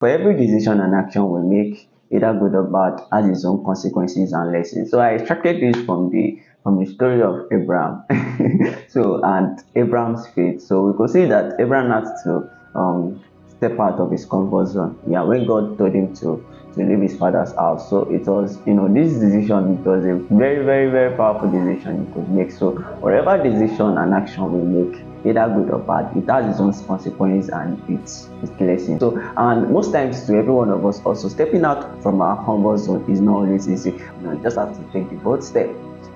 For every decision and action we make, either good or bad, has its own consequences and lessons. So I extracted this from the story of Abraham. So and Abraham's faith. So we could see that Abraham had to step out of his comfort zone. Yeah, when God told him to leave his father's house. So it was, this decision, it was a very, very, very powerful decision he could make. So whatever decision and action we make, either good or bad, it has its own consequences and its lessons. So, and most times to every one of us also, stepping out from our comfort zone is not always easy. You just have to take the bold step.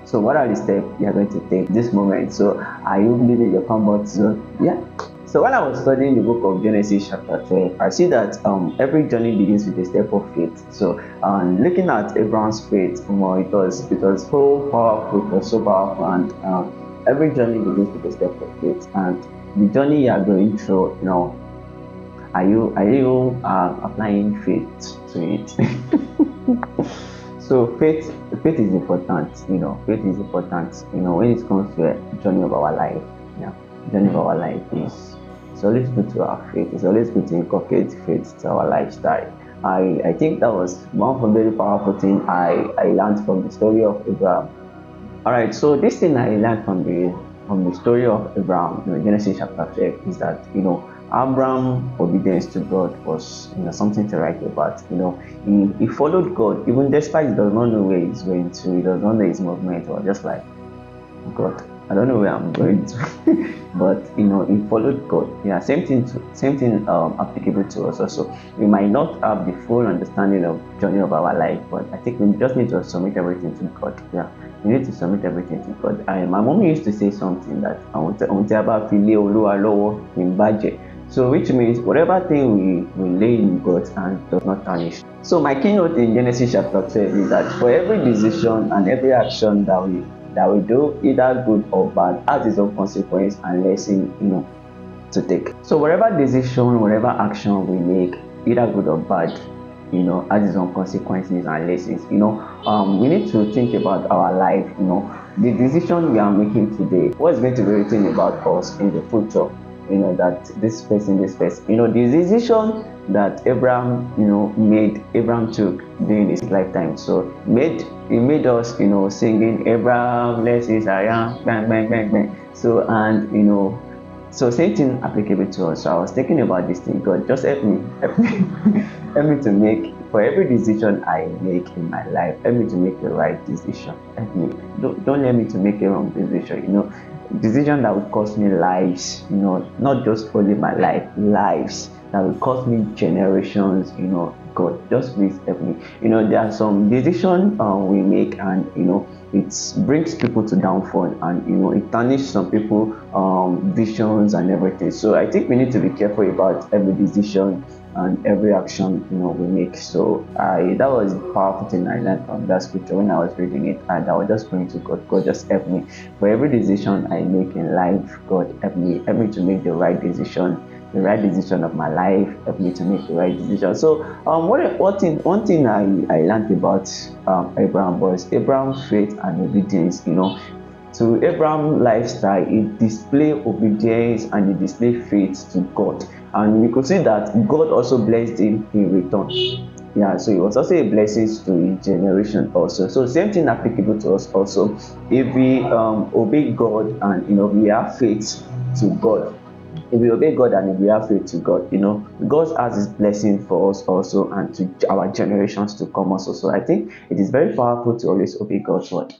So what are the steps you are going to take this moment? So are you leaving your comfort zone? Yeah. So when I was studying the book of Genesis chapter 12, I see that every journey begins with a step of faith. So looking at Abraham's faith, it was so powerful, it was so powerful, and every journey begins with a step of faith. And the journey you are going through, are you applying faith to it? So faith is important. Faith is important. When it comes to a journey of our life. Yeah, journey of our life is, it's always good to have faith. It's always good to inculcate faith to our lifestyle. I think that was one of the very powerful thing I learned from the story of Abraham. All right, so this thing I learned from the story of Abraham, Genesis chapter 12, is that Abraham obedience to God was something to write about. He followed God even despite he does not know where he's going to. He does not know his movement, or just like, God, I don't know where I'm going to. But he followed God. Yeah, same thing applicable to us also. We might not have the full understanding of journey of our life, but I think we just need to submit everything to God. Yeah, we need to submit everything to God. My mom used to say something that I want to about in budget. So which means whatever thing we lay in God's hand does not tarnish. So my keynote in Genesis chapter 12 is that for every decision and every action that we do, either good or bad, has its own consequence and lesson, to take. So whatever decision, whatever action we make, either good or bad, has its own consequences and lessons. We need to think about our life. The decision we are making today, what's going to be written about us in the future? That this person, the decision that Abraham took during his lifetime. So he made us, singing Abraham, blessed is I am, bang, bang, bang, bang. So, and so same thing applicable to us. So I was thinking about this thing. God, just help me, help me to make, for every decision I make in my life, help me to make the right decision. Help me. Don't let me to make a wrong decision. Decision that would cost me lives. Not just only my life, lives that will cost me generations. God, just please help me. There are some decisions we make, and it brings people to downfall, and it tarnishes some people visions and everything. So I think we need to be careful about every decision and every action we make. So that was a powerful thing I learned from that scripture when I was reading it, and I was just praying to God. God, just help me for every decision I make in life. God, help me to make the right decision, the right decision of my life. Help me to make the right decision. So one thing I learned about Abraham was Abraham's faith and obedience. To Abraham lifestyle, it display obedience and it display faith to God, and we could see that God also blessed him in return. Yeah, so it was also a blessing to his generation also. So same thing applicable to us also. If we obey God, and we have faith to God, if we obey God and if we have faith to God, God has his blessing for us also, and to our generations to come also. So I think it is very powerful to always obey God's word.